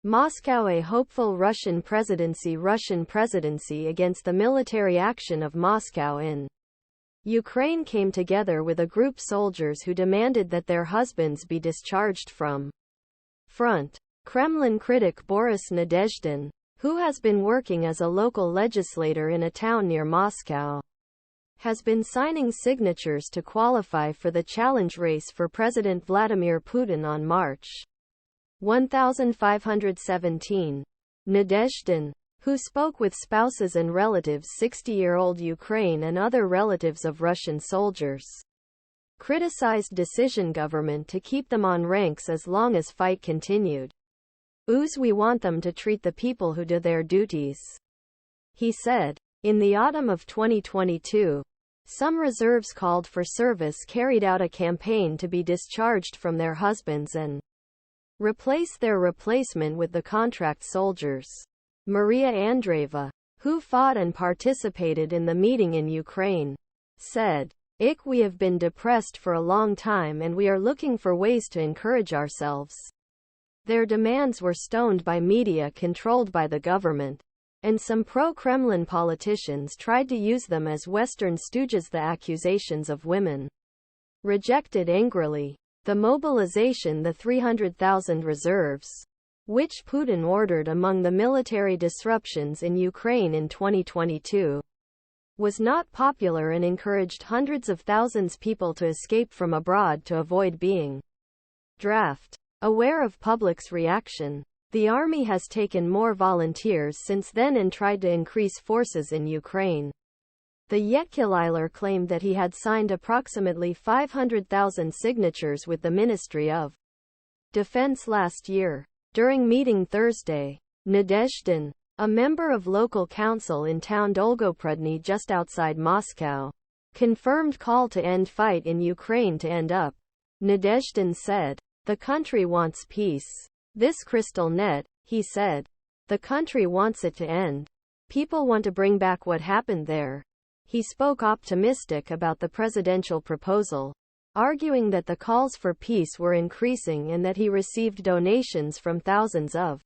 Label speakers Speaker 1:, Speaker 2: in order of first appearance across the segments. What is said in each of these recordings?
Speaker 1: Moscow a hopeful Russian presidency against the military action of Moscow in Ukraine came together with a group soldiers who demanded that their husbands be discharged from front. Kremlin critic Boris Nadezhdin, who has been working as a local legislator in a town near Moscow, has been signing signatures to qualify for the challenge race for President Vladimir Putin on March 1517. Nadezhdin, who spoke with spouses and relatives 60-year-old Ukraine and other relatives of Russian soldiers, criticized decision government to keep them on ranks as long as fight continued. We want them to treat the people who do their duties, he said. In the autumn of 2022, some reserves called for service carried out a campaign to be discharged from their husbands and replace their replacement with the contract soldiers. Maria Andreeva, who fought and participated in the meeting in Ukraine, said, We have been depressed for a long time and we are looking for ways to encourage ourselves. Their demands were stoned by media controlled by the government, and some pro-Kremlin politicians tried to use them as Western stooges. The accusations of women rejected angrily the mobilization. The 300,000 reserves, which Putin ordered among the military disruptions in Ukraine in 2022, was not popular and encouraged hundreds of thousands of people to escape from abroad to avoid being drafted. Aware of public's reaction, the army has taken more volunteers since then and tried to increase forces in Ukraine. The Yetkililer claimed that he had signed approximately 500,000 signatures with the Ministry of Defense last year. During meeting Thursday, Nadezhdin, a member of local council in town Dolgoprudny just outside Moscow, confirmed call to end fight in Ukraine to end up. Nadezhdin said, "The country wants peace. This crystal net," he said. "The country wants it to end. People want to bring back what happened there." He spoke optimistic about the presidential proposal, arguing that the calls for peace were increasing and that he received donations from thousands of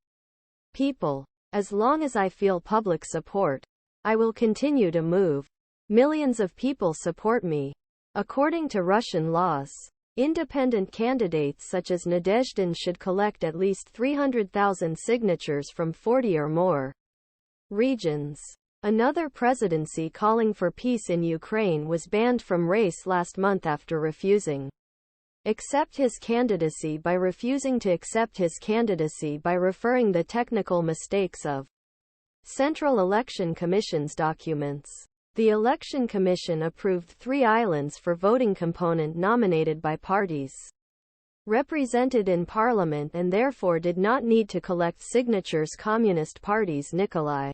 Speaker 1: people. "As long as I feel public support, I will continue to move. Millions of people support me." According to Russian laws, independent candidates such as Nadezhdin should collect at least 300,000 signatures from 40 or more regions. Another presidency calling for peace in Ukraine was banned from race last month after refusing to accept his candidacy by referring the technical mistakes of Central Election Commission's documents. The Election Commission approved 3 islands for voting component nominated by parties represented in parliament and therefore did not need to collect signatures. Communist parties Nikolai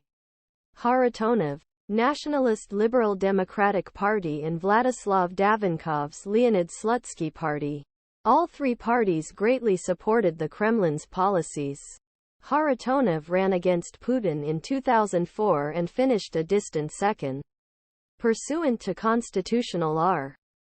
Speaker 1: Kharitonov, Nationalist Liberal Democratic Party and Vladislav Davinkov's Leonid Slutsky Party. All 3 parties greatly supported the Kremlin's policies. Kharitonov ran against Putin in 2004 and finished a distant second. Pursuant to Constitutional R.